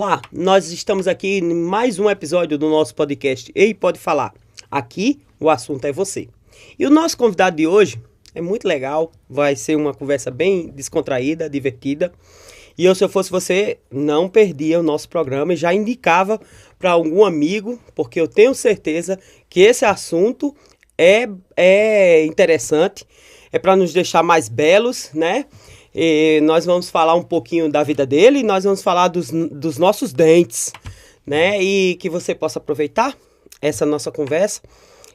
Olá, nós estamos aqui em mais um episódio do nosso podcast Ei, Pode Falar. Aqui o assunto é você. E o nosso convidado de hoje é muito legal, vai ser uma conversa bem descontraída, divertida. E eu, se eu fosse você, não perdia o nosso programa e já indicava para algum amigo, porque eu tenho certeza que esse assunto é interessante, é para nos deixar mais belos, né? E nós vamos falar um pouquinho da vida dele e nós vamos falar dos nossos dentes, né? E que você possa aproveitar essa nossa conversa.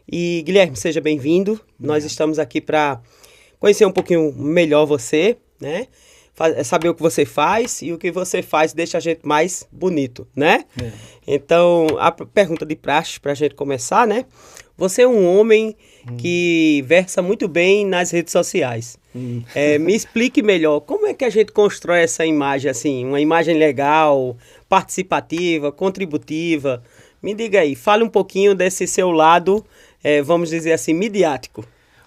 E Guilherme, seja bem-vindo. Nós estamos aqui para conhecer um pouquinho melhor você, né? Saber o que você faz e o que você faz deixa a gente mais bonito, né? Então, a pergunta de praxe para a gente começar, né? Você é um homem que versa muito bem nas redes sociais. Me explique melhor, como é que a gente constrói essa imagem, assim, uma imagem legal, participativa, contributiva? Me diga aí, fale um pouquinho desse seu lado, vamos dizer assim, midiático.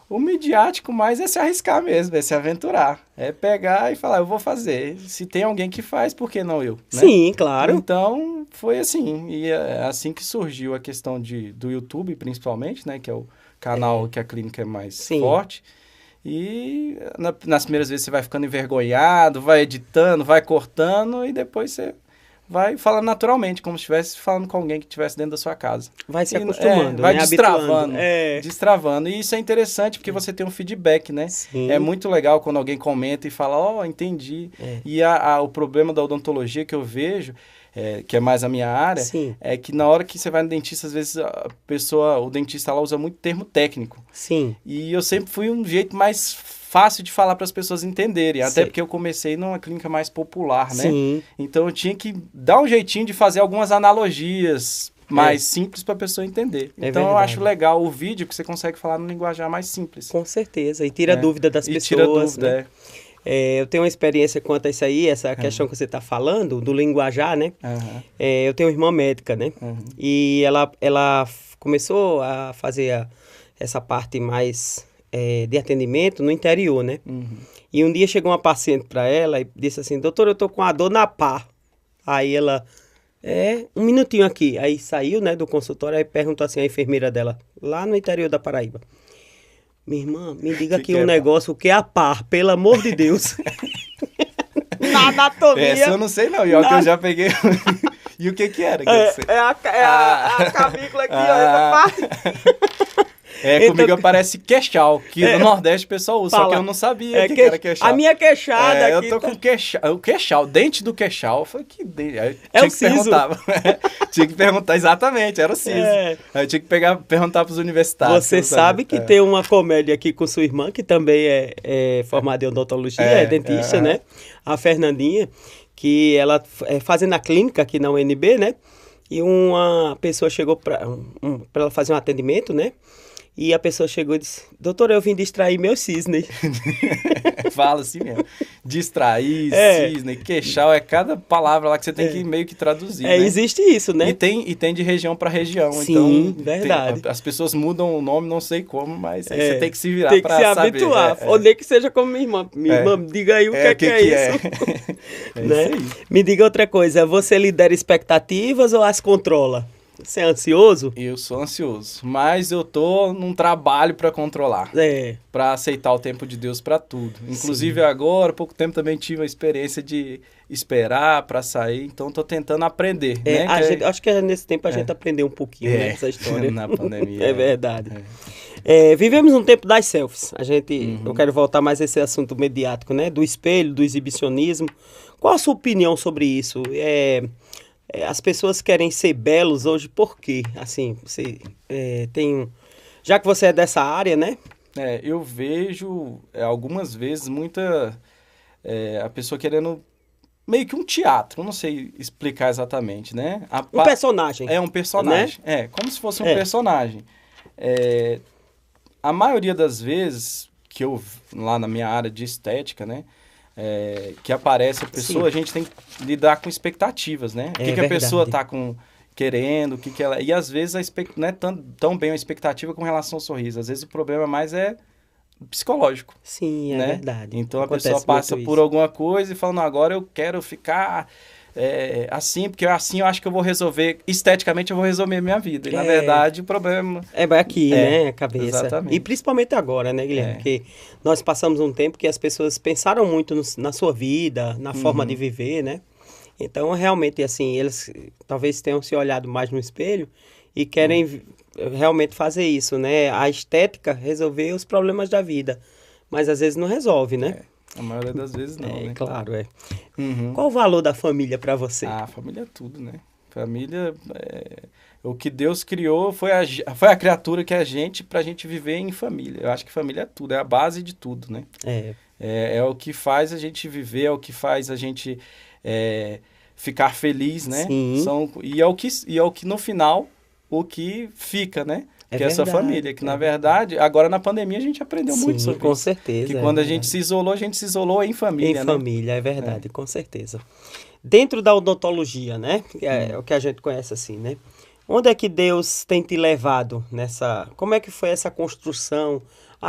O midiático mais é se arriscar mesmo, é se aventurar. É pegar e falar, eu vou fazer. Se tem alguém que faz, por que não eu? Né? Sim, claro. Então, foi assim. E é assim que surgiu a questão do YouTube, principalmente, né? Que é o canal que a clínica é mais forte. E nas primeiras vezes você vai ficando envergonhado, vai editando, vai cortando e depois você vai falando naturalmente, como se estivesse falando com alguém que estivesse dentro da sua casa. Vai se acostumando, vai né? destravando, Habituando. destravando. E isso é interessante porque você tem um feedback, né? Sim. É muito legal quando alguém comenta e fala, entendi. E o problema da odontologia que eu vejo, que é mais a minha área, é que na hora que você vai no dentista, às vezes o dentista lá usa muito termo técnico. Sim. E eu sempre fui um jeito mais fácil de falar para as pessoas entenderem, até porque eu comecei numa clínica mais popular, né? Sim. Então eu tinha que dar um jeitinho de fazer algumas analogias mais simples para a pessoa entender. Então eu acho legal o vídeo que você consegue falar no linguajar mais simples. Com certeza, e tira dúvida das pessoas. Tira dúvida, né? Eu tenho uma experiência quanto a isso aí, essa questão que você está falando, do linguajar, né? Eu tenho uma irmã médica, né? E ela começou a fazer essa parte mais de atendimento no interior, né? E um dia chegou uma paciente para ela e disse assim, doutora, eu tô com a dor na pá. Aí ela, um minutinho aqui. Aí saiu, né, do consultório e perguntou assim a enfermeira dela, lá no interior da Paraíba. Minha irmã, me diga aqui um negócio, o que é a par, pelo amor de Deus. Na anatomia. Essa eu não sei não, e olha que eu já peguei... E o que era? A cavícula aqui, ó, essa parte... Comigo aparece queixal, que no Nordeste o pessoal usa, só que eu não sabia que era queixal. A minha queixada aqui... Eu tô com o queixal, dente do queixal. Eu falei, que dente? Aí o siso. Tinha que perguntar, exatamente, era o siso. Aí eu tinha que perguntar pros universitários. Você sabe que tem uma comédia aqui com sua irmã, que também é formada em odontologia, é dentista, né? A Fernandinha, que ela fazendo a clínica aqui na UNB, né? E uma pessoa chegou para ela fazer um atendimento, né? E a pessoa chegou e disse, doutora, eu vim distrair meu cisne. Fala assim mesmo. Distrair, cisne, queixal, cada palavra lá que você tem que meio que traduzir, né? Existe isso, né? E tem de região para região. Sim, então, verdade. As pessoas mudam o nome, não sei como, mas aí você tem que se virar para saber. Tem que se habituar. Ou nem que seja como minha irmã. Minha irmã, diga aí o que é isso. Né? Isso aí. Me diga outra coisa, você lidera expectativas ou as controla? Você é ansioso? Eu sou ansioso, mas eu tô num trabalho para controlar, para aceitar o tempo de Deus para tudo. Inclusive agora, há pouco tempo também tive a experiência de esperar para sair, então tô tentando aprender. Né? Acho que nesse tempo a gente aprendeu um pouquinho dessa história. Na pandemia. É verdade. Vivemos um tempo das selfies. Eu quero voltar mais a esse assunto mediático, né? Do espelho, do exibicionismo. Qual a sua opinião sobre isso? As pessoas querem ser belos hoje, por quê? Assim, você já que você é dessa área, né? Eu vejo algumas vezes a pessoa querendo meio que um teatro, não sei explicar exatamente, né? Um personagem. É um personagem, né? Como se fosse um personagem. A maioria das vezes que lá na minha área de estética, né? Que aparece a pessoa, a gente tem que lidar com expectativas, né? O que a pessoa está querendo, o que ela... E às vezes não é tão bem a expectativa com relação ao sorriso. Às vezes o problema mais é psicológico. Sim, é né? verdade. Então a pessoa passa por alguma coisa e fala, não, agora eu quero ficar assim, porque assim eu acho que eu vou resolver, esteticamente eu vou resolver minha vida. E, na verdade, o problema... Vai aqui, né, a cabeça. Exatamente. E principalmente agora, né, Guilherme? Porque nós passamos um tempo que as pessoas pensaram muito na sua vida, na forma de viver, né? Então, realmente, assim, eles talvez tenham se olhado mais no espelho e querem realmente fazer isso, né? A estética resolver os problemas da vida. Mas às vezes não resolve, né? A maioria das vezes não, né? Claro, Qual o valor da família para você? A família é tudo, né? Família, o que Deus criou foi a criatura que é a gente, pra gente viver em família. Eu acho que família é tudo, é a base de tudo, né? É o que faz a gente viver, é o que faz a gente ficar feliz, né? Sim. E é o que no final, o que fica, né? Que é essa família, que na verdade, agora na pandemia a gente aprendeu muito sobre isso. Com certeza. Que quando a gente se isolou em família, né? Em família, é verdade, com certeza. Dentro da odontologia, né? É o que a gente conhece assim, né? Onde é que Deus tem te levado nessa... Como é que foi essa construção?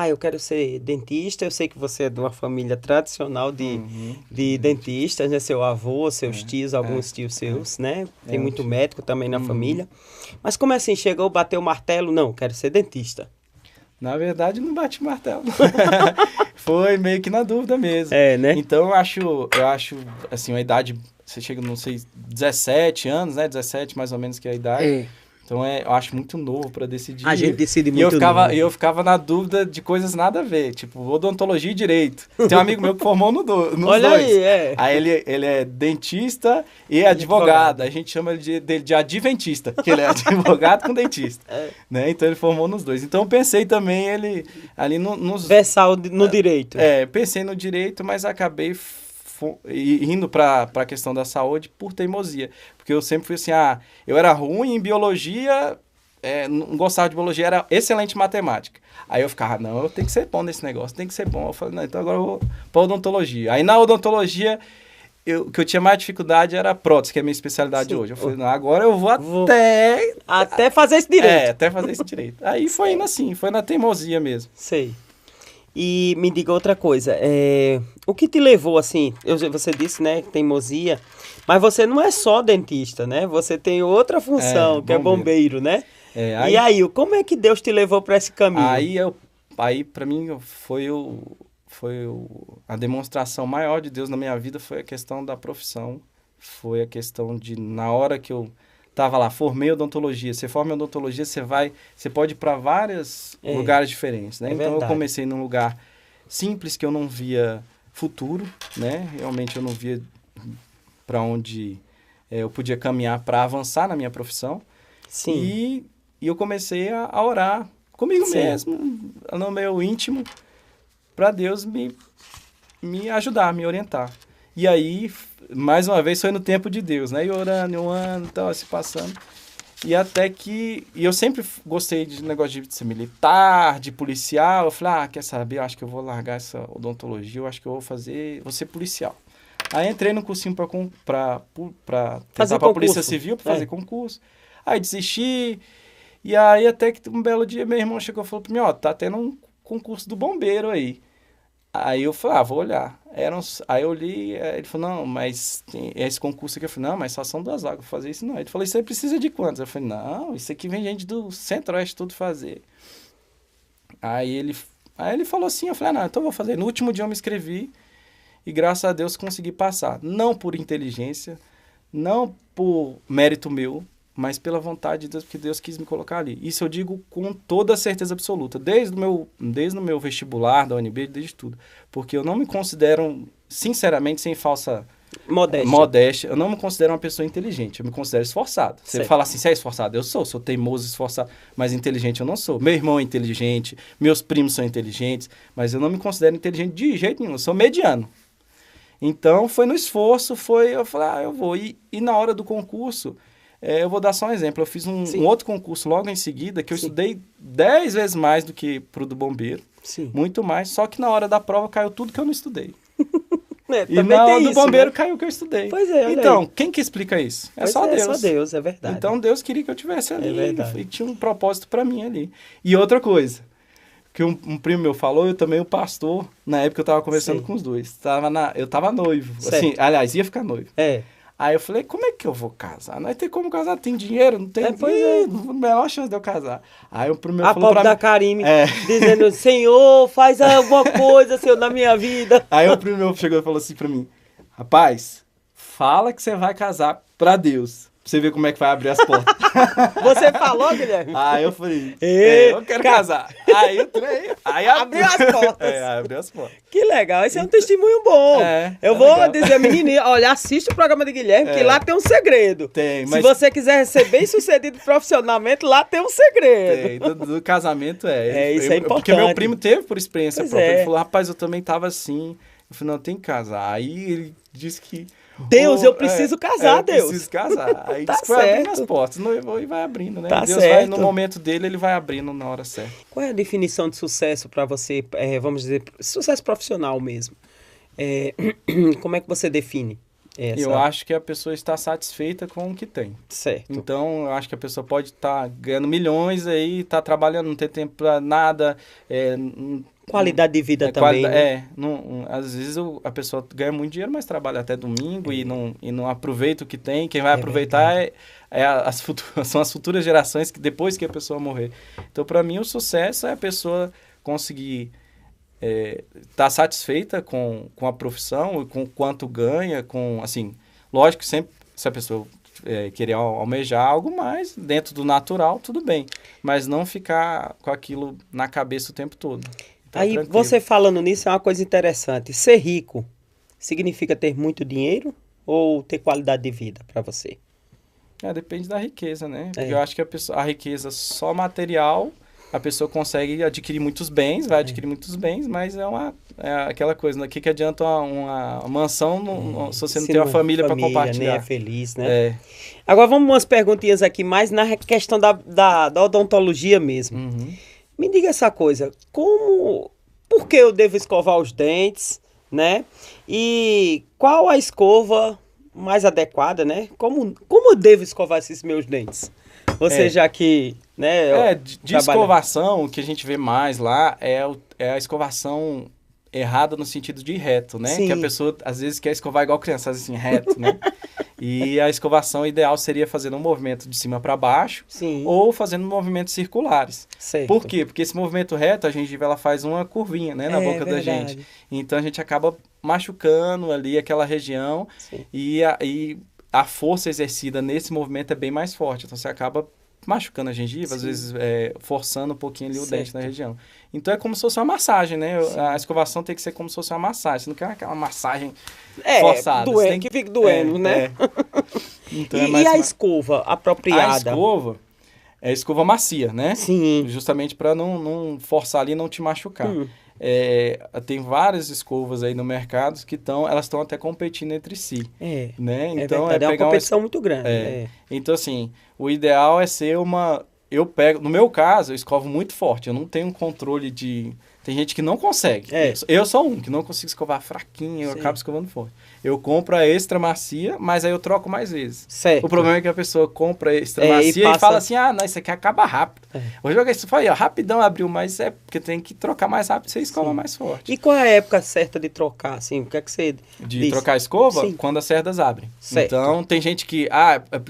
Eu quero ser dentista, eu sei que você é de uma família tradicional de dentistas, né? Seu avô, seus tios, alguns tios seus, né? Tem muito médico também na família. Mas como assim? Chegou, bateu o martelo? Não, quero ser dentista. Na verdade, não bate martelo. Foi meio que na dúvida mesmo. Né? Então, eu acho, assim, uma idade... Você chega, não sei, 17 anos, né? 17 mais ou menos que é a idade. Então, eu acho muito novo para decidir. A gente decide muito novo. E eu ficava na dúvida de coisas nada a ver, tipo, odontologia e direito. Tem um amigo meu que formou nos Olha dois. Aí, ele é dentista e advogado. A gente chama ele de adventista, que ele é advogado com dentista. Né? Então, ele formou nos dois. Então, eu pensei também ele ali nos... Versal no direito. Pensei no direito, mas acabei indo para a questão da saúde por teimosia. Porque eu sempre fui assim, eu era ruim em biologia, não gostava de biologia, era excelente em matemática. Aí eu ficava, não, eu tenho que ser bom nesse negócio, tem que ser bom. Eu falei, não, então agora eu vou para odontologia. Aí na odontologia, o que eu tinha mais dificuldade era prótese, que é a minha especialidade hoje. Eu falei, não, agora eu vou até fazer esse direito. Até fazer esse direito. Aí foi indo assim, foi na teimosia mesmo. Sei. E me diga outra coisa, o que te levou, assim, você disse, né, teimosia, mas você não é só dentista, né? Você tem outra função, que é bombeiro, né? E aí, como é que Deus te levou para esse caminho? Aí para mim, a demonstração maior de Deus na minha vida foi a questão da profissão, foi a questão de, na hora que eu tava lá, formei odontologia. Você forma odontologia, você pode ir para vários lugares diferentes, né? Então, eu comecei num lugar simples, que eu não via futuro, né? Realmente, eu não via para onde eu podia caminhar para avançar na minha profissão. Sim. E eu comecei a orar comigo mesmo, no meu íntimo, para Deus me ajudar, me orientar. E aí, mais uma vez, foi no tempo de Deus, né? E orando, um ano, tal, se passando. E até que... E eu sempre gostei de negócio de ser militar, de policial. Eu falei, quer saber? Eu acho que eu vou largar essa odontologia. Eu acho que eu vou ser policial. Aí entrei no cursinho para tentar para a Polícia Civil, para fazer concurso. Aí desisti. E aí, até que um belo dia, meu irmão chegou e falou para mim, tá tendo um concurso do bombeiro aí. Aí eu falei, vou olhar. Aí eu li, ele falou, não, mas tem esse concurso aqui. Eu falei, não, mas só são 2 vagas, vou fazer isso não. Ele falou, você precisa de quantos? Eu falei, não, isso aqui vem gente do Centro-Oeste tudo fazer. Aí ele falou assim, eu falei, não, então eu vou fazer. No último dia eu me inscrevi e graças a Deus consegui passar. Não por inteligência, não por mérito meu, mas pela vontade de Deus, porque Deus quis me colocar ali. Isso eu digo com toda a certeza absoluta, desde o meu vestibular da UNB, desde tudo. Porque eu não me considero, sinceramente, sem falsa modéstia, eu não me considero uma pessoa inteligente, eu me considero esforçado. Você fala assim, você é esforçado? Eu sou teimoso, esforçado, mas inteligente eu não sou. Meu irmão é inteligente, meus primos são inteligentes, mas eu não me considero inteligente de jeito nenhum, eu sou mediano. Então, foi no esforço, eu falei, eu vou. E na hora do concurso... eu vou dar só um exemplo. Eu fiz um outro concurso logo em seguida, que eu estudei 10 vezes mais do que pro do bombeiro. Sim. Muito mais. Só que na hora da prova caiu tudo que eu não estudei. E na hora do bombeiro caiu o que eu estudei. Pois é, então, quem que explica isso? Só Deus. É só Deus, é verdade. Então, Deus queria que eu tivesse ali. É verdade. E tinha um propósito para mim ali. E outra coisa, que um primo meu falou, eu também, o pastor, na época eu tava conversando com os dois. Eu tava noivo. Assim, aliás, ia ficar noivo. Aí eu falei, como é que eu vou casar? Não tem como casar, tem dinheiro, não tem... Não, menor chance de eu casar. Aí o primeiro falou pra mim... da Karime, dizendo, Senhor, faz alguma coisa, Senhor, na minha vida. Aí o primeiro chegou e falou assim pra mim, rapaz, fala que você vai casar pra Deus. Pra você ver como é que vai abrir as portas. Você falou, Guilherme? Aí eu falei, eu quero casar. Aí eu treinei. Aí abriu as portas. Abriu as portas. Que legal, esse é um testemunho bom. Eu vou legal. dizer, menininha, olha, assiste o programa de Guilherme, que lá tem um segredo. Tem, mas... Se você quiser ser bem sucedido profissionalmente, lá tem um segredo. Tem, do casamento isso é importante. Porque meu primo teve por experiência própria. Ele falou, rapaz, eu também tava assim. Eu falei, não, tem que casar. Aí ele disse que... Deus, eu preciso casar, Deus. Eu preciso casar. Aí tá diz que vai abrindo as portas. Noivou e vai abrindo, né? Tá Deus certo. vai, no momento dele, ele vai abrindo na hora certa. Qual é a definição de sucesso para você, vamos dizer, sucesso profissional mesmo? Como é que você define essa? Eu acho que a pessoa está satisfeita com o que tem. Certo. Então, eu acho que a pessoa pode estar ganhando milhões aí, tá trabalhando, não ter tempo para nada. Qualidade de vida também. Às vezes a pessoa ganha muito dinheiro, mas trabalha até domingo e não aproveita o que tem. Quem vai aproveitar são as futuras gerações que depois que a pessoa morrer. Então, para mim, o sucesso é a pessoa conseguir estar satisfeita com a profissão, com quanto ganha, assim, lógico, sempre se a pessoa querer almejar algo mais dentro do natural, tudo bem, mas não ficar com aquilo na cabeça o tempo todo. Então, aí, você falando nisso, é uma coisa interessante. Ser rico significa ter muito dinheiro ou ter qualidade de vida para você? Depende da riqueza, né? Porque eu acho que a riqueza só material, a pessoa consegue adquirir muitos bens, vai adquirir muitos bens, mas é aquela coisa, né? O que adianta uma mansão se você não tem uma família para compartilhar? Nem é feliz, né? Agora vamos umas perguntinhas aqui, mais na questão da odontologia mesmo. Uhum. Me diga essa coisa, por que eu devo escovar os dentes, né? E qual a escova mais adequada, né? Como eu devo escovar esses meus dentes? Você já que, né... de escovação, o que a gente vê mais lá é a escovação errada no sentido de reto, né? Sim. Que a pessoa, às vezes, quer escovar igual criança, faz assim, reto, né? E a escovação ideal seria fazendo um movimento de cima para baixo. Sim. Ou fazendo movimentos circulares. Certo. Por quê? Porque esse movimento reto, a gengiva ela faz uma curvinha, né, na boca da gente. Então a gente acaba machucando ali aquela região. Sim. E a força exercida nesse movimento é bem mais forte. Então você acaba machucando a gengiva, Sim. às vezes forçando um pouquinho ali o dente na região. Então é como se fosse uma massagem, né? Sim. A escovação tem que ser como se fosse uma massagem. Você não quer aquela massagem forçada. Doendo, que fica doendo, né? Então, e a escova apropriada? A escova é a escova macia, né? Sim. Justamente para não forçar ali e não te machucar. Tem várias escovas aí no mercado que elas estão até competindo entre si. Né? Então, é uma competição muito grande. Então, assim, o ideal é ser no meu caso, eu escovo muito forte. Eu não tenho um controle de... Tem gente que não consegue. Eu sou um que não consigo escovar fraquinho, eu acabo escovando forte. Eu compro a extra macia, mas aí eu troco mais vezes. Certo. O problema é que a pessoa compra a extra macia e fala assim, não, isso aqui acaba rápido. Vou jogar isso fora, rapidão abriu, mas é porque tem que trocar mais rápido, você escova mais forte. E qual é a época certa de trocar, assim? O que é que você diz? Trocar a escova? Sim. Quando as cerdas abrem. Certo. Então, tem gente que,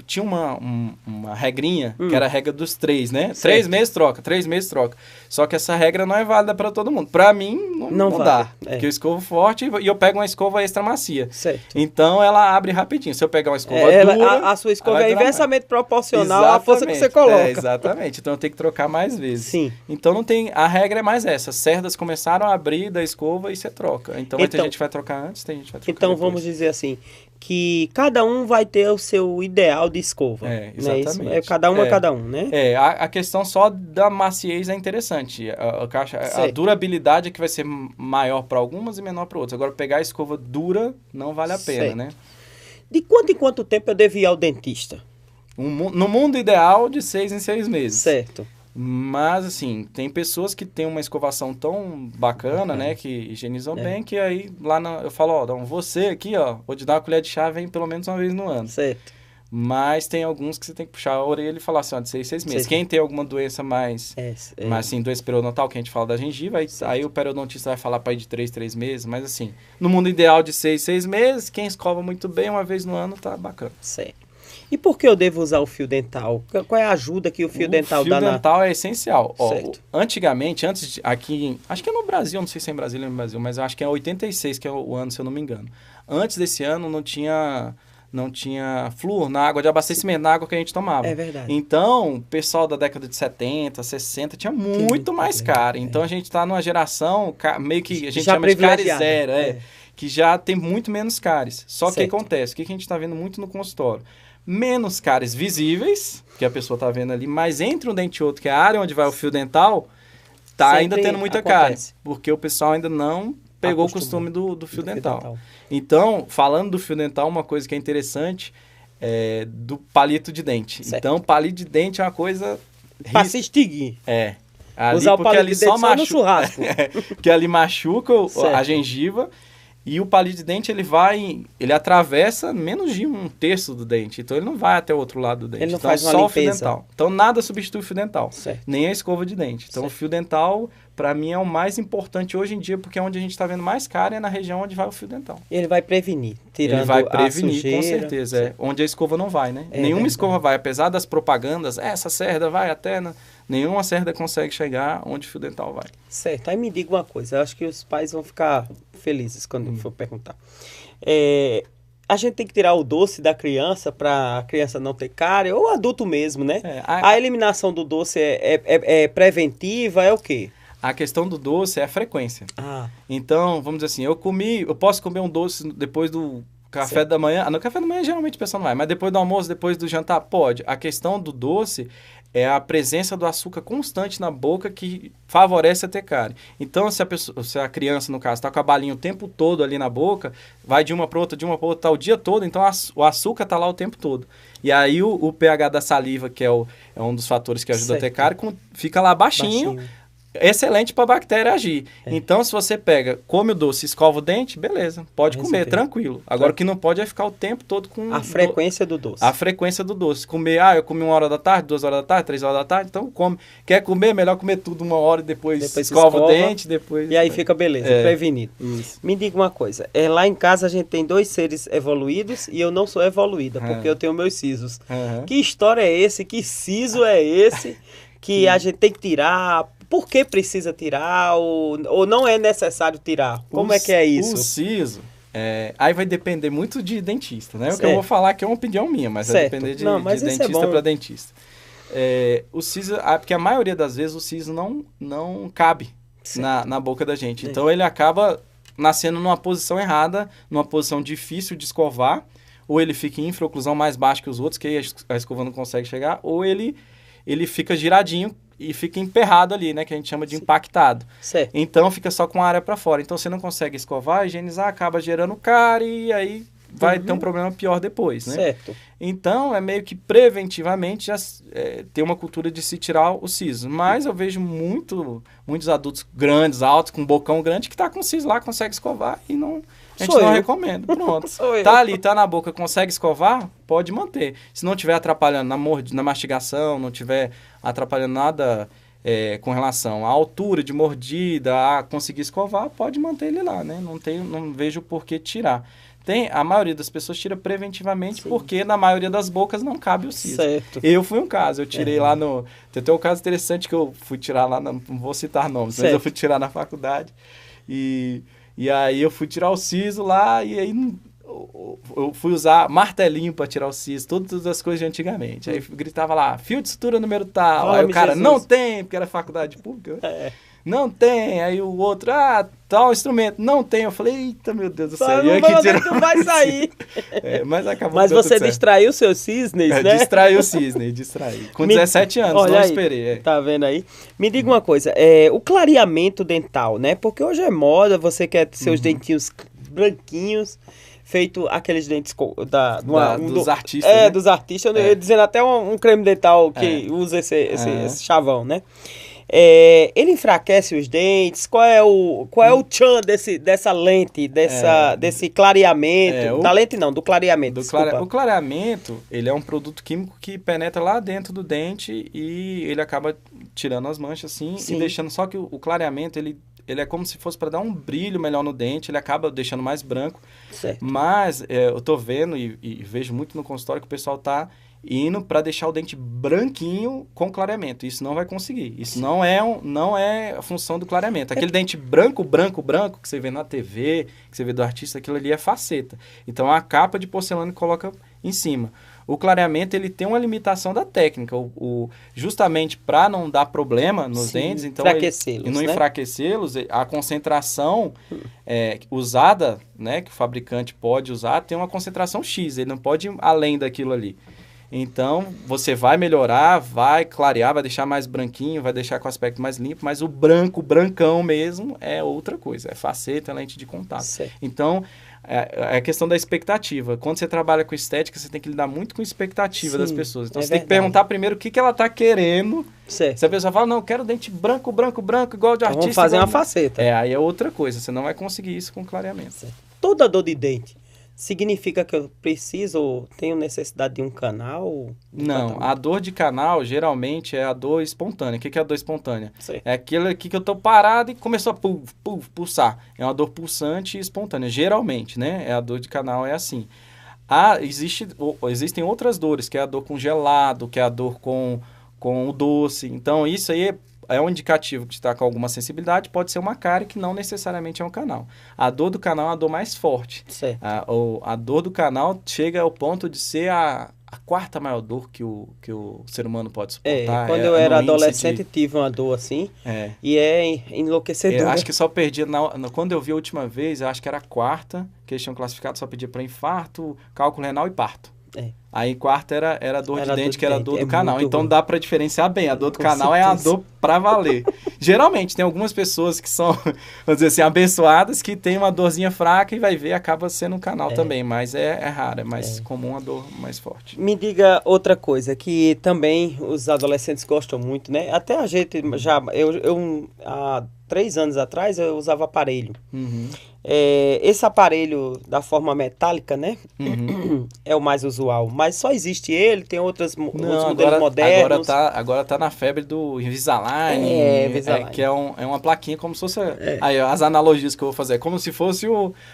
tinha uma regrinha, que era a regra dos 3, né? Certo. 3 meses troca, 3 meses troca. Só que essa regra não é válida para todo mundo. Para mim, não dá. Porque eu escovo forte e eu pego uma escova extra macia. Certo. Então, ela abre rapidinho. Se eu pegar uma escova dura... A sua escova é inversamente proporcional à força que você coloca. Exatamente. Então, eu tenho que trocar mais vezes. Sim. Então, não tem... A regra é mais essa. As cerdas começaram a abrir da escova e você troca. Então, vai ter gente que vai trocar antes, tem gente que vai trocar depois. Vamos dizer assim, que cada um vai ter o seu ideal de escova. Exatamente. Né? Cada um é cada um, né? A questão só da maciez é interessante. A durabilidade é que vai ser maior para algumas e menor para outras. Agora, pegar a escova dura não vale a pena, né? De quanto em quanto tempo eu devo ir ao dentista? No mundo ideal, de 6 em 6 meses. Certo. Mas, assim, tem pessoas que têm uma escovação tão bacana, né? Que higienizam bem, que aí eu falo, você aqui, vou te dar uma colher de chá, vem pelo menos uma vez no ano. Certo. Mas tem alguns que você tem que puxar a orelha e falar assim, ó, de 6 meses. Quem tem alguma doença mais assim, doença periodontal, que a gente fala da gengiva, aí o periodontista vai falar para ir de 3 meses. Mas assim, no mundo ideal de 6 meses, quem escova muito bem, uma vez no ano, tá bacana. Certo. E por que eu devo usar o fio dental? Qual é a ajuda que o fio dental dá? O fio dental é essencial. Ó, antigamente, aqui, acho que é no Brasil, não sei se é em Brasília ou no Brasil, mas eu acho que é 86, que é o ano, se eu não me engano. Antes desse ano, não tinha flúor na água de abastecimento, na água que a gente tomava. É verdade. Então, o pessoal da década de 70, 60 tinha muito mais cárie. Então, a gente está numa geração, meio que a gente chama de cárie zero, que já tem muito menos cáries. Só que o que acontece? O que a gente está vendo muito no consultório? Menos cáries visíveis, que a pessoa está vendo ali, mas entre um dente e outro, que é a área onde vai o fio dental, tá ainda tendo muita cárie. Porque o pessoal ainda não pegou o costume do fio dental. Então, falando do fio dental, uma coisa que é interessante é do palito de dente. Certo. Então, palito de dente é uma coisa... Pra se extinguir. Usar o palito de dente só no churrasco. Porque ali machuca a gengiva. E o palito de dente, ele atravessa menos de 1/3 do dente. Então, ele não vai até o outro lado do dente. Ele não então, faz uma só limpeza. O fio dental. Então, nada substitui o fio dental. Certo. Nem a escova de dente. Então, o fio dental, para mim, é o mais importante hoje em dia, porque é onde a gente está vendo mais cárie, é na região onde vai o fio dental. Ele vai prevenir, tirando Ele vai prevenir, a sujeira, com certeza. Onde a escova não vai, né? Nenhuma escova vai. Apesar das propagandas, essa cerda vai até... Nenhuma cerda consegue chegar onde o fio dental vai. Certo. Aí me diga uma coisa. Eu acho que os pais vão ficar felizes quando for perguntar. A gente tem que tirar o doce da criança para a criança não ter cárie, ou adulto mesmo, né? A eliminação do doce é preventiva, é o quê? A questão do doce é a frequência. Então, vamos dizer assim, eu posso comer um doce depois do café da manhã. No café da manhã, geralmente, o pessoal não vai, mas depois do almoço, depois do jantar, pode. A questão do doce é a presença do açúcar constante na boca que favorece a ter cárie. Então, se a criança, no caso, está com a balinha o tempo todo ali na boca, vai de uma para outra, tá o dia todo, então o açúcar está lá o tempo todo. E aí o pH da saliva, que é um dos fatores que ajuda a ter cárie, fica lá baixinho. Excelente para a bactéria agir. Então, se você come o doce, escova o dente, beleza, pode comer, tranquilo. Agora, o que não pode é ficar o tempo todo com... A frequência do doce. A frequência do doce. Comer, eu comi 1 hora da tarde, 2 horas da tarde, 3 horas da tarde, então come. Quer comer, melhor comer tudo 1 hora e depois escova o dente, depois... E aí fica beleza, prevenido. Isso. Me diga uma coisa, lá em casa a gente tem 2 seres evoluídos e eu não sou evoluída, porque eu tenho meus sisos. Que história é esse? Que siso é esse que a gente tem que tirar... Por que precisa tirar ou não é necessário tirar? Como é que é isso? O siso, aí vai depender muito de dentista, né? O que eu vou falar aqui é uma opinião minha, mas vai depender de dentista para dentista. O siso, porque a maioria das vezes o siso não cabe na boca da gente. Então ele acaba nascendo numa posição errada, numa posição difícil de escovar, ou ele fica em infraoclusão mais baixa que os outros, que aí a escova não consegue chegar, ou ele fica giradinho, e fica emperrado ali, né? Que a gente chama de impactado. Certo. Então, fica só com a área para fora. Então, você não consegue escovar, higienizar, acaba gerando cárie e aí vai ter um problema pior depois, né? Certo. Então, é meio que preventivamente já tem uma cultura de se tirar o siso. Mas eu vejo muitos adultos grandes, altos, com um bocão grande, que tá com o siso lá, consegue escovar e não... A gente não recomenda, pronto. Tá ali, tá na boca, consegue escovar, pode manter. Se não estiver atrapalhando na mastigação, não estiver atrapalhando nada com relação à altura de mordida, a conseguir escovar, pode manter ele lá, né? Não vejo por que tirar. A maioria das pessoas tira preventivamente porque na maioria das bocas não cabe o siso. Certo. Eu fui um caso, eu tirei lá no... Tem até um caso interessante que eu fui tirar lá, não vou citar nomes, mas eu fui tirar na faculdade e aí eu fui tirar o siso lá e aí eu fui usar martelinho para tirar o siso, todas as coisas de antigamente. Aí gritava lá, fio de sutura número tal. Aí o cara, não tem, porque era faculdade pública. Não tem. Aí o outro, tal instrumento, não tem. Eu falei, eita, meu Deus do céu. Não vai sair. Mas acabou. Mas você distraiu os seus cisnes, né? Distraiu o cisne, distraí. Com 17 anos, não esperei. Tá vendo aí? Me diga uma coisa, o clareamento dental, né? Porque hoje é moda, você quer ter seus dentinhos branquinhos, feito aqueles dentes dos artistas. Né? Dos artistas. Eu ia dizendo até um creme dental que usa esse chavão, né? Ele enfraquece os dentes? Qual é o tchan dessa lente, desse clareamento? Da lente não, do clareamento, O clareamento, ele é um produto químico que penetra lá dentro do dente e ele acaba tirando as manchas assim e deixando... Só que o clareamento, ele é como se fosse para dar um brilho melhor no dente, ele acaba deixando mais branco. Certo. Mas eu tô vendo e vejo muito no consultório que o pessoal tá indo para deixar o dente branquinho com clareamento. Isso não vai conseguir. Isso não é a função do clareamento. Aquele dente branco que você vê na TV, que você vê do artista, aquilo ali é faceta. Então, a capa de porcelana que coloca em cima. O clareamento, ele tem uma limitação da técnica. Justamente para não dar problema nos dentes, então enfraquecê-los, não enfraquecê-los, a concentração usada, né, que o fabricante pode usar, tem uma concentração X. Ele não pode ir além daquilo ali. Então, você vai melhorar, vai clarear, vai deixar mais branquinho, vai deixar com o aspecto mais limpo, mas o brancão mesmo, é outra coisa. É faceta, é lente de contato. Certo. Então, é a questão da expectativa. Quando você trabalha com estética, você tem que lidar muito com a expectativa das pessoas. Então, você tem que perguntar primeiro o que ela está querendo. Certo. Se a pessoa fala, não, eu quero dente branco, igual de artista. Vamos fazer uma faceta. Aí é outra coisa. Você não vai conseguir isso com clareamento. Certo. Toda dor de dente significa que eu tenho necessidade de um canal? Não, a dor de canal geralmente é a dor espontânea. O que é a dor espontânea? Sim. É aquele aqui que eu tô parado e começou a pulsar. É uma dor pulsante e espontânea, geralmente, né? A dor de canal é assim. Existem outras dores, que é a dor com gelado, que é a dor com o doce. Então, isso aí é um indicativo que está com alguma sensibilidade, pode ser uma cárie que não necessariamente é um canal. A dor do canal é a dor mais forte. Certo. A dor do canal chega ao ponto de ser a quarta maior dor que o ser humano pode suportar. Quando eu era adolescente, tive uma dor assim, e é enlouquecedor. Eu acho que só perdia, quando eu vi a última vez, eu acho que era a quarta, que eles tinham classificado, só pedia para infarto, cálculo renal e parto. Aí quarta era a dor de dente, que era a dor do canal. Então dá para diferenciar bem. A dor do canal é a dor para valer. Geralmente tem algumas pessoas que são, vamos dizer assim, abençoadas, que tem uma dorzinha fraca e vai ver, acaba sendo um canal também. Mas é raro, é mais comum a dor mais forte. Me diga outra coisa, que também os adolescentes gostam muito, né? Até a gente já... Eu há 3 anos atrás eu usava aparelho. Uhum. Esse aparelho da forma metálica, né? Uhum. É o mais usual. Mas só existe ele, tem outros modelos modernos. Agora tá na febre do Invisalign. Invisalign. Que é uma plaquinha como se fosse... Aí, as analogias que eu vou fazer. Como se fosse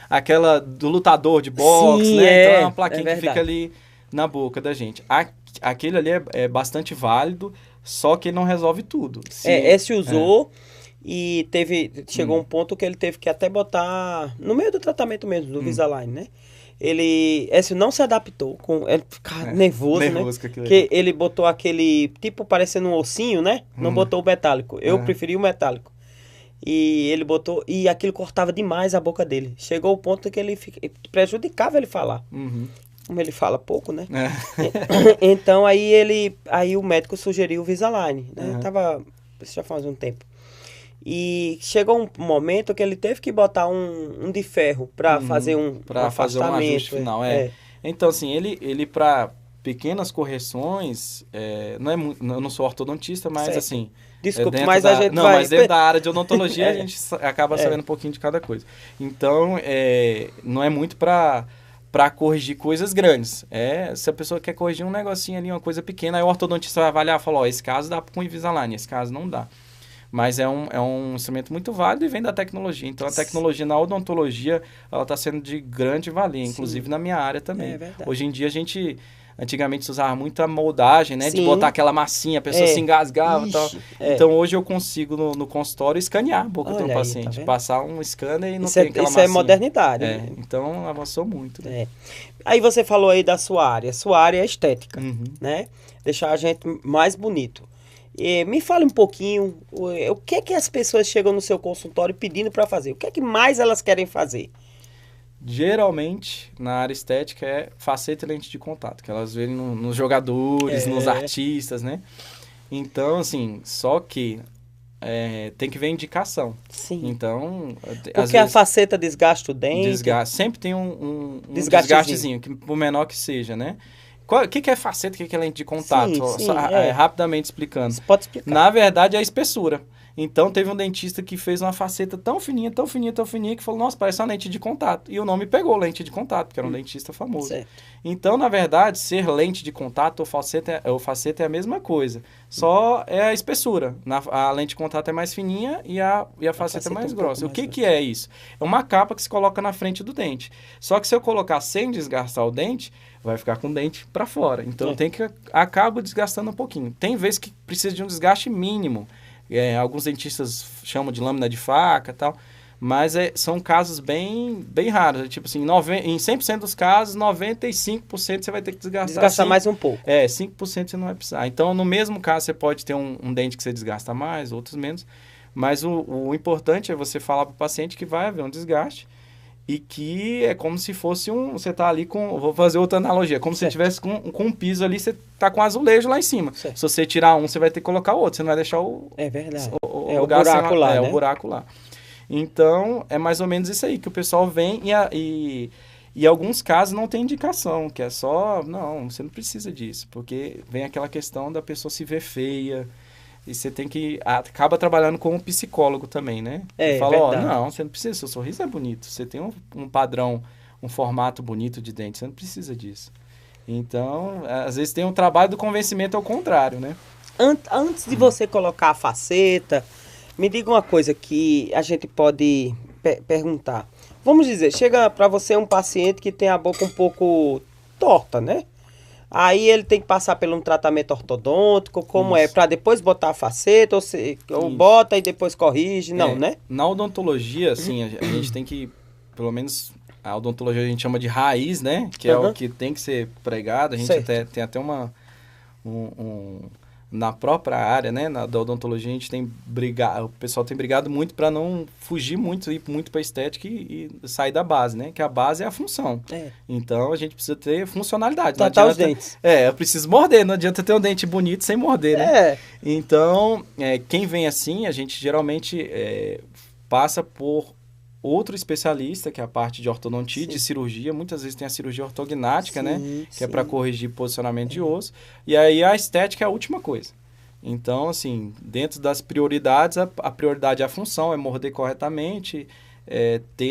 aquela do lutador de boxe, sim, né? Então é uma plaquinha que fica ali na boca da gente. Aquele ali é bastante válido, só que ele não resolve tudo. Esse usou... E chegou um ponto que ele teve que até botar, no meio do tratamento mesmo, do Invisalign, né? Esse não se adaptou, ele ficava nervoso, né? Porque ele botou aquele, tipo, parecendo um ossinho, né? Não botou o metálico. Eu preferi o metálico. E ele botou, e aquilo cortava demais a boca dele. Chegou o ponto que ele prejudicava ele falar. Como ele fala pouco, né? Então, aí o médico sugeriu o Invisalign, né? Isso já faz um tempo. E chegou um momento que ele teve que botar um de ferro para fazer um afastamento. Um ajuste final, Então, assim, ele para pequenas correções, eu não sou ortodontista, mas certo. Assim... Desculpa, mas a gente vai... mas dentro da área de odontologia a gente acaba sabendo um pouquinho de cada coisa. Então, não é muito para corrigir coisas grandes. Se a pessoa quer corrigir um negocinho ali, uma coisa pequena, aí o ortodontista vai avaliar e fala, esse caso dá com Invisalign, esse caso não dá. Mas é um instrumento muito válido e vem da tecnologia. Então, a tecnologia na odontologia, ela está sendo de grande valia, inclusive na minha área também. Hoje em dia, antigamente se usava muito a moldagem, né? De botar aquela massinha, a pessoa se engasgava e tal. Então, hoje eu consigo, no consultório, escanear a boca do paciente. Passar um scanner e não tem aquela massinha. Isso é modernidade. Né? Então, avançou muito. Né? Aí você falou aí da sua área. Sua área é estética, né? Deixar a gente mais bonito. Me fale um pouquinho, o que é que as pessoas chegam no seu consultório pedindo para fazer? O que é que mais elas querem fazer? Geralmente, na área estética, é faceta e lente de contato, que elas veem nos jogadores, nos artistas, né? Então, assim, só que tem que ver indicação. Sim. Então, porque a faceta desgasta o dente. Sempre tem um desgastezinho, por menor que seja, né? O que é faceta, o que é lente de contato? Rapidamente explicando. Você pode explicar. Na verdade, é a espessura. Então, teve um dentista que fez uma faceta tão fininha, que falou, nossa, parece uma lente de contato. E o nome pegou, lente de contato, porque era um dentista famoso. Certo. Então, na verdade, ser lente de contato ou faceta é a mesma coisa. Só é a espessura. A lente de contato é mais fininha e a faceta é mais grossa. O que é isso? É uma capa que se coloca na frente do dente. Só que se eu colocar sem desgastar o dente, vai ficar com o dente para fora. Então, acaba desgastando um pouquinho. Tem vezes que precisa de um desgaste mínimo. Alguns dentistas chamam de lâmina de faca e tal, mas são casos bem raros. Tipo assim, em 100% dos casos, 95% você vai ter que desgastar mais um pouco. 5% você não vai precisar. Então, no mesmo caso, você pode ter um dente que você desgasta mais, outros menos, mas o importante é você falar para o paciente que vai haver um desgaste e que é como se fosse você tá ali com... Vou fazer outra analogia. Como se você estivesse com um piso ali, você tá com azulejo lá em cima. Certo. Se você tirar um, você vai ter que colocar o outro. Você não vai deixar o... É verdade. O buraco lá, né? O buraco lá. Então, é mais ou menos isso aí, que o pessoal vem e alguns casos não tem indicação, que é só... Não, você não precisa disso. Porque vem aquela questão da pessoa se ver feia... E você tem que... Acaba trabalhando com um psicólogo também, né? Fala, não, você não precisa, seu sorriso é bonito. Você tem um padrão, um formato bonito de dente. Você não precisa disso. Então, às vezes tem um trabalho do convencimento ao contrário, né? Antes de você colocar a faceta, me diga uma coisa que a gente pode perguntar. Vamos dizer, chega para você um paciente que tem a boca um pouco torta, né? Aí ele tem que passar por um tratamento ortodôntico, como Isso. para depois botar a faceta, ou bota e depois corrige, não, né? Na odontologia, assim, a gente tem que, pelo menos, a odontologia a gente chama de raiz, né? Que é o que tem que ser pregado. A gente tem até na própria área, né, da odontologia, a gente tem o pessoal tem brigado muito para não fugir muito, ir muito para estética e sair da base, né? Que a base é a função. Então, a gente precisa ter funcionalidade. Tratar os dentes. Eu preciso morder, não adianta ter um dente bonito sem morder, né? Então, quem vem assim, a gente geralmente passa por outro especialista, que é a parte de ortodontia, de cirurgia. Muitas vezes tem a cirurgia ortognática, né? Que é para corrigir posicionamento de osso. E aí a estética é a última coisa. Então, assim, dentro das prioridades, a prioridade é a função, é morder corretamente,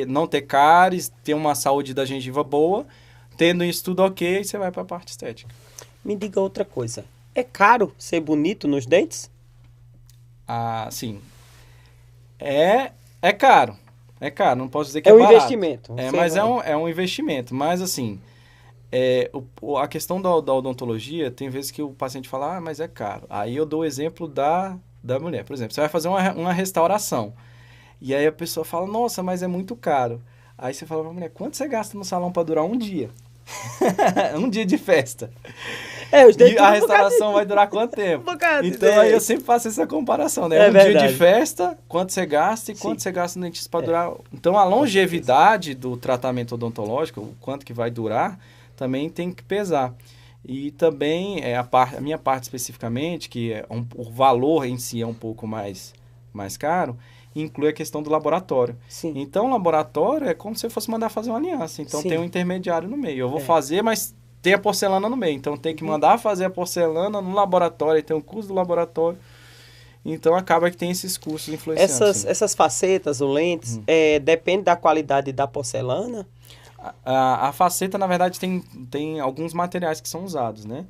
não ter cáries, ter uma saúde da gengiva boa. Tendo isso tudo ok, você vai para a parte estética. Me diga outra coisa. É caro ser bonito nos dentes? Sim. É caro. É caro, não posso dizer que é barato. Investimento. Mas é um investimento. Mas, assim, a questão da odontologia, tem vezes que o paciente fala, mas é caro. Aí eu dou o exemplo da mulher. Por exemplo, você vai fazer uma restauração. E aí a pessoa fala, nossa, mas é muito caro. Aí você fala pra mulher, quanto você gasta no salão para durar um dia? Um dia de festa. E a restauração vai durar quanto tempo? Então, aí eu sempre faço essa comparação, né? Dia de festa, quanto você gasta e quanto você gasta no dentista para durar. Então, a longevidade do tratamento odontológico, o quanto que vai durar, também tem que pesar. E também, a minha parte especificamente, que o valor em si é um pouco mais caro, inclui a questão do laboratório. Então, o laboratório é como se você fosse mandar fazer uma aliança. Então, tem um intermediário no meio. Eu vou fazer, mas tem a porcelana no meio. Então, tem que mandar fazer a porcelana no laboratório, tem o custo do laboratório. Então, acaba que tem esses custos influenciantes. Essas facetas ou lentes, depende da qualidade da porcelana? A faceta, na verdade, tem alguns materiais que são usados, né?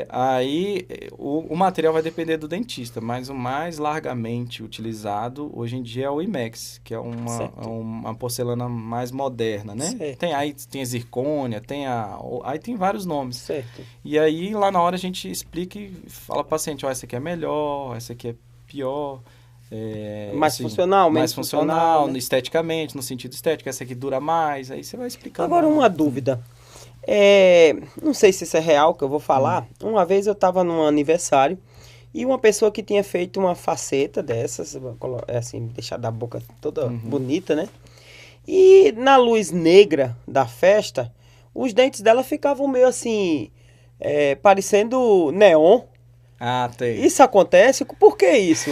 Aí, o material vai depender do dentista, mas o mais largamente utilizado hoje em dia é o IMEX, que é uma porcelana mais moderna, né? Aí tem a zircônia, aí tem vários nomes. E aí, lá na hora, a gente explica e fala para o paciente, essa aqui é melhor, essa aqui é pior... mais funcional, mais funcional, né? Esteticamente, no sentido estético, essa aqui dura mais, aí você vai explicando. Agora, uma dúvida. Não sei se isso é real que eu vou falar. Uma vez eu estava num aniversário e uma pessoa que tinha feito uma faceta dessas, assim, deixar a boca toda bonita, né? E na luz negra da festa, os dentes dela ficavam meio assim, parecendo neon. Tem. Isso acontece? Por que isso?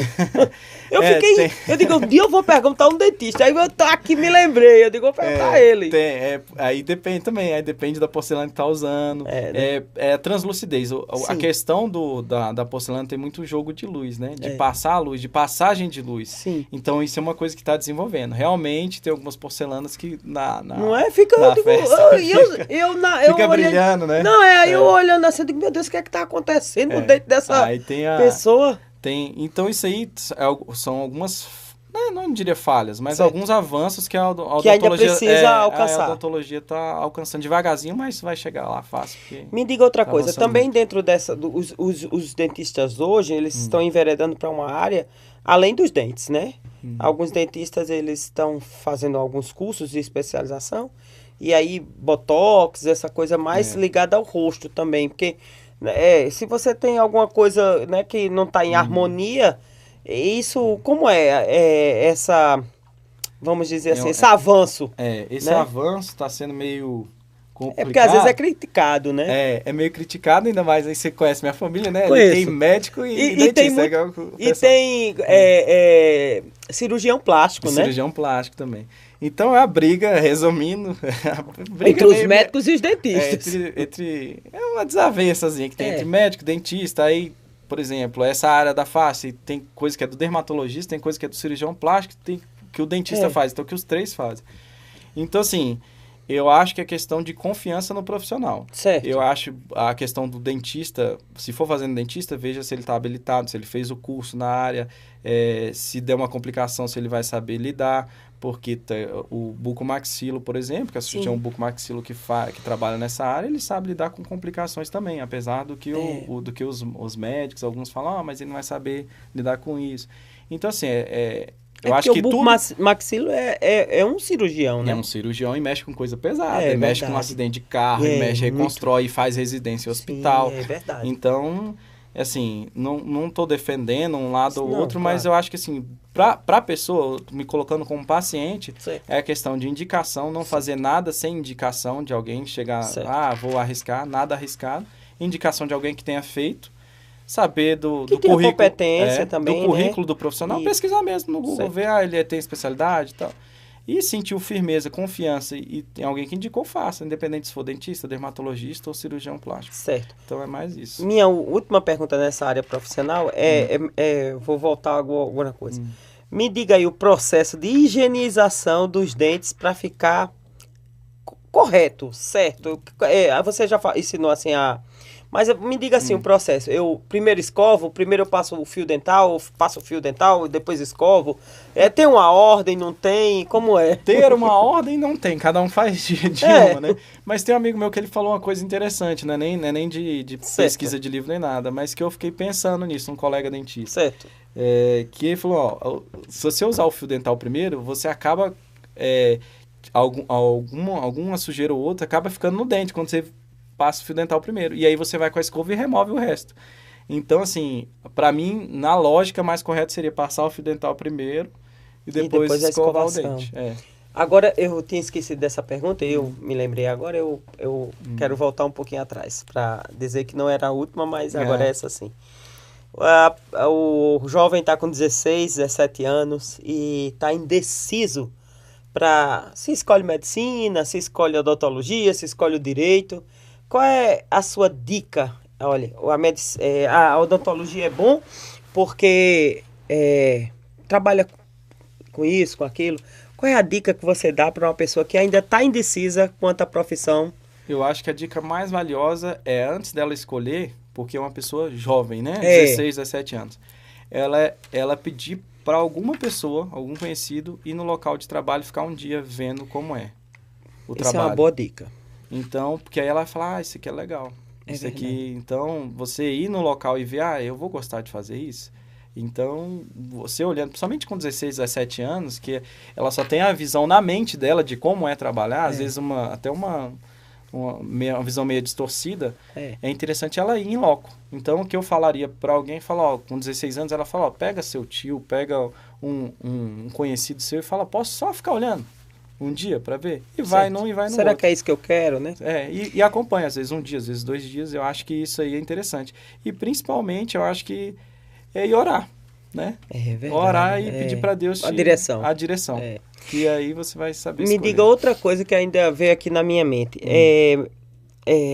Eu digo, um dia eu vou perguntar um dentista. Aí eu tô aqui, me lembrei. Eu digo, vou perguntar a ele. Aí depende também. Aí depende da porcelana que tá usando. É translucidez. A questão da porcelana tem muito jogo de luz, né? De passar a luz, de passagem de luz. Sim. Então, isso é uma coisa que tá desenvolvendo. Realmente, tem algumas porcelanas que não é? Fica... Fica brilhando, né? Não, aí eu olhando assim, eu digo, meu Deus, o que é que tá acontecendo dentro dessa pessoa? Então, isso aí são algumas, não diria falhas, mas alguns avanços que a odontologia... Que ainda precisa alcançar. A odontologia está alcançando devagarzinho, mas vai chegar lá fácil. Me diga outra coisa, também dentro os dentistas hoje, eles estão enveredando para uma área, além dos dentes, né? Alguns dentistas, eles estão fazendo alguns cursos de especialização, e aí botox, essa coisa mais ligada ao rosto também, porque... se você tem alguma coisa, né, que não está em harmonia, isso, como essa, vamos dizer assim, esse avanço? Esse avanço está sendo meio complicado. Porque às vezes é criticado, né? É meio criticado, ainda mais aí você conhece minha família, né? Conheço. Tem médico e dentista. Tem cirurgião plástico, né? Cirurgião plástico também. Então, a briga, resumindo... entre os médicos e os dentistas. É uma desavençazinha que tem entre médico e dentista. Aí, por exemplo, essa área da face, tem coisa que é do dermatologista, tem coisa que é do cirurgião plástico, tem que o dentista faz, então que os três fazem. Então, assim, eu acho que é questão de confiança no profissional. Certo. Eu acho a questão do dentista, se for fazendo dentista, veja se ele está habilitado, se ele fez o curso na área, se der uma complicação, se ele vai saber lidar. Porque o bucomaxilo, por exemplo, que é a cirurgião bucomaxilo que trabalha nessa área, ele sabe lidar com complicações também, apesar do que, do que os médicos, alguns falam, mas ele não vai saber lidar com isso. Então, assim, eu acho que o bucomaxilo é um cirurgião, né? É um cirurgião e mexe com coisa pesada. Ele mexe com um acidente de carro, ele mexe, reconstrói e faz residência em hospital. É verdade. Então... assim, não estou defendendo um lado ou outro, mas eu acho que, assim, para a pessoa, me colocando como paciente, é a questão de indicação, não fazer nada sem indicação de alguém, chegar, vou arriscar, nada arriscado, indicação de alguém que tenha feito, saber do currículo, competência também, do currículo do profissional, pesquisar mesmo no Google, ver, ele tem especialidade e tal. E sentiu firmeza, confiança e tem alguém que indicou, faça, independente se for dentista, dermatologista ou cirurgião plástico. Certo. Então é mais isso. Minha última pergunta nessa área profissional vou voltar a alguma coisa. Me diga aí o processo de higienização dos dentes para ficar correto, certo? Você já ensinou assim Mas me diga assim o processo. Eu primeiro escovo, primeiro eu passo o fio dental, depois escovo. Tem uma ordem, não tem? Como é? Ter uma ordem não tem, cada um faz de uma, né? Mas tem um amigo meu que ele falou uma coisa interessante, não é nem de pesquisa de livro nem nada, mas que eu fiquei pensando nisso, um colega dentista. Certo. Que ele falou, se você usar o fio dental primeiro, você acaba... alguma sujeira ou outra acaba ficando no dente, quando você passa o fio dental primeiro. E aí você vai com a escova e remove o resto. Então, assim, para mim, na lógica, mais correto seria passar o fio dental primeiro e depois escovar o dente. Agora, eu tinha esquecido dessa pergunta e eu me lembrei agora, eu quero voltar um pouquinho atrás para dizer que não era a última, mas agora é essa sim. O jovem está com 16, 17 anos e está indeciso para se escolhe medicina, se escolhe odontologia, se escolhe o direito. Qual é a sua dica? Olha, a odontologia é bom porque trabalha com isso, com aquilo. Qual é a dica que você dá para uma pessoa que ainda está indecisa quanto à profissão? Eu acho que a dica mais valiosa é antes dela escolher, porque é uma pessoa jovem, né? 16, 17 anos. Ela pedir para alguma pessoa, algum conhecido, ir no local de trabalho e ficar um dia vendo como é o trabalho. Isso é uma boa dica. Então, porque aí ela vai falar, isso aqui é legal. Isso aqui, então, você ir no local e ver, eu vou gostar de fazer isso. Então, você olhando, principalmente com 16, 17 anos, que ela só tem a visão na mente dela de como é trabalhar, às vezes até uma visão meio distorcida, é interessante ela ir em loco. Então, o que eu falaria para alguém, com 16 anos, ela fala, pega seu tio, pega um conhecido seu e fala, posso só ficar olhando um dia para ver? E vai num e vai no Será outro. que é isso que eu quero, né? E acompanha, às vezes um dia, às vezes 2 dias, eu acho que isso aí é interessante. E principalmente, eu acho que ir orar. né? É verdade. Orar e pedir para Deus a direção. A direção. Que aí você vai saber Me diga outra coisa que ainda veio aqui na minha mente.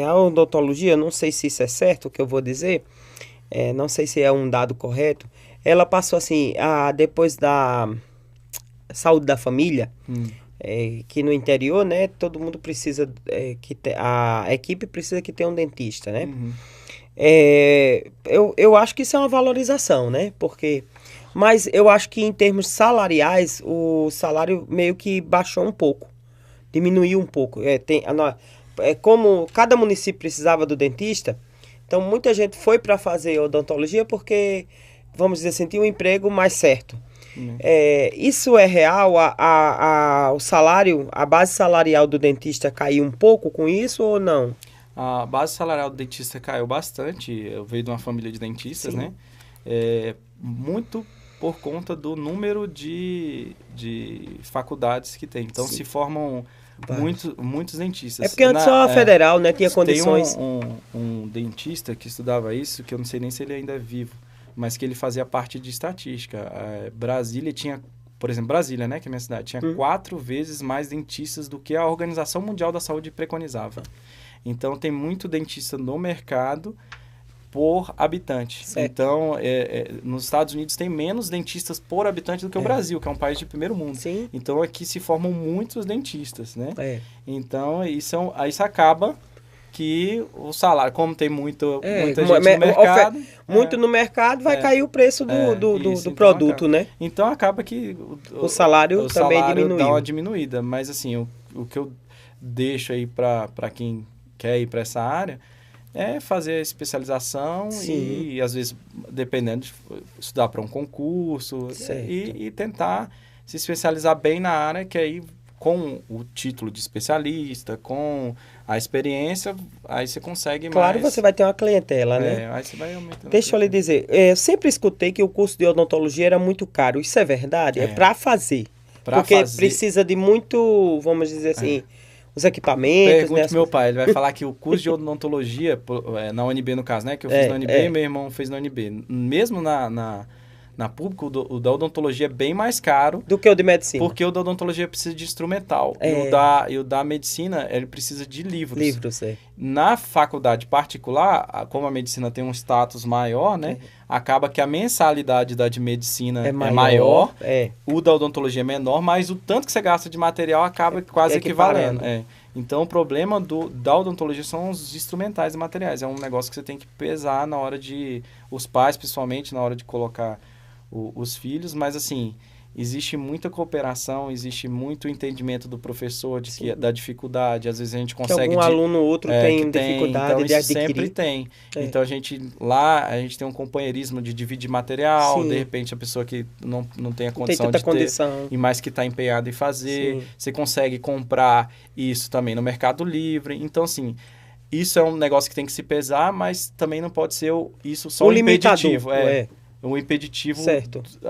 A odontologia, não sei se isso é certo o que eu vou dizer, não sei se é um dado correto, ela passou assim, depois da saúde da família, que no interior, né, todo mundo precisa, a equipe precisa que tenha um dentista, né? Eu acho que isso é uma valorização, né? Mas eu acho que em termos salariais, o salário meio que baixou um pouco, diminuiu um pouco. Como cada município precisava do dentista, então muita gente foi para fazer odontologia porque, vamos dizer assim, tinha um emprego mais certo. Isso é real? O salário, a base salarial do dentista caiu um pouco com isso ou não? A base salarial do dentista caiu bastante. Eu venho de uma família de dentistas, né? Muito por conta do número de faculdades que tem. Então, se formam muitos dentistas. É porque antes só a federal, né, tinha condições. Tem um dentista que estudava isso, que eu não sei nem se ele ainda é vivo, mas que ele fazia parte de estatística. Brasília tinha, por exemplo, Brasília, né, que é a minha cidade, tinha 4 vezes mais dentistas do que a Organização Mundial da Saúde preconizava. Então, tem muito dentista no mercado por habitante. Certo. Então, nos Estados Unidos tem menos dentistas por habitante do que o Brasil, que é um país de primeiro mundo. Sim. Então, aqui se formam muitos dentistas, né? Então, isso acaba que o salário, como tem muita gente no mercado... Muito no mercado, vai cair o preço do produto, né? Então, acaba que o salário também diminuiu. Dá uma diminuída. Mas, assim, o que eu deixo aí para quem quer ir para essa área é fazer a especialização e, às vezes, dependendo, estudar para um concurso e tentar se especializar bem na área, que aí, com o título de especialista, com a experiência, aí você consegue Claro, você vai ter uma clientela, né? Aí você vai aumentando. Deixa eu lhe dizer, eu sempre escutei que o curso de odontologia era muito caro. Isso é verdade? É para fazer. Porque precisa de muito, vamos dizer assim... Os equipamentos... Pergunte meu pai, ele vai falar que o curso de odontologia, na UNB no caso, né? Que eu fiz na UNB e meu irmão fez na UNB. Mesmo na pública, o da odontologia é bem mais caro... Do que o de medicina. Porque o da odontologia precisa de instrumental. E o da medicina, ele precisa de livros. Livros, Na faculdade particular, como a medicina tem um status maior, né? Acaba que a mensalidade da de medicina é maior. O da odontologia é menor, mas o tanto que você gasta de material acaba quase equivalendo. Então, o problema da odontologia são os instrumentais e materiais. É um negócio que você tem que pesar na hora de... Os pais, principalmente, na hora de colocar os filhos. Mas, assim, existe muita cooperação, existe muito entendimento do professor da dificuldade. Às vezes a gente consegue... Que algum aluno ou outro tem dificuldade então, de adquirir. Sempre tem. Então, a gente tem um companheirismo de dividir material. De repente, a pessoa que não tem a condição de ter... E mais que está empenhada em fazer. Você consegue comprar isso também no Mercado Livre. Então, assim... Isso é um negócio que tem que se pesar, mas também não pode ser isso só um impeditivo. Um impeditivo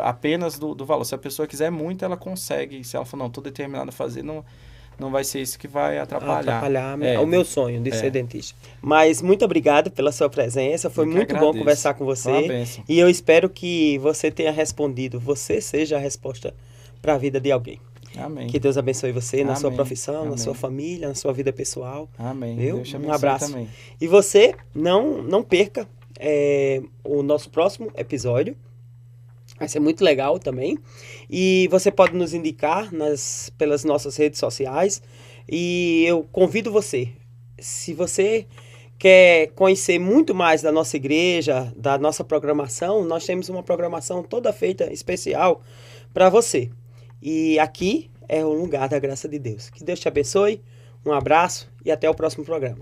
apenas do valor. Se a pessoa quiser muito, ela consegue. Se ela falar, não, estou determinada a fazer, não vai ser isso que vai atrapalhar. O meu sonho de ser dentista. Mas muito obrigado pela sua presença. Foi muito bom conversar com você. E eu espero que você tenha respondido. Você seja a resposta para a vida de alguém. Amém. Que Deus abençoe você na sua profissão, na sua família, na sua vida pessoal. Amém. Um abraço. Também. E você, não perca o nosso próximo episódio. Vai ser muito legal também. E você pode nos indicar pelas nossas redes sociais. E eu convido você, se você quer conhecer muito mais da nossa igreja, da nossa programação, nós temos uma programação toda feita especial para você. E aqui é o lugar da graça de Deus. Que Deus te abençoe, um abraço e até o próximo programa.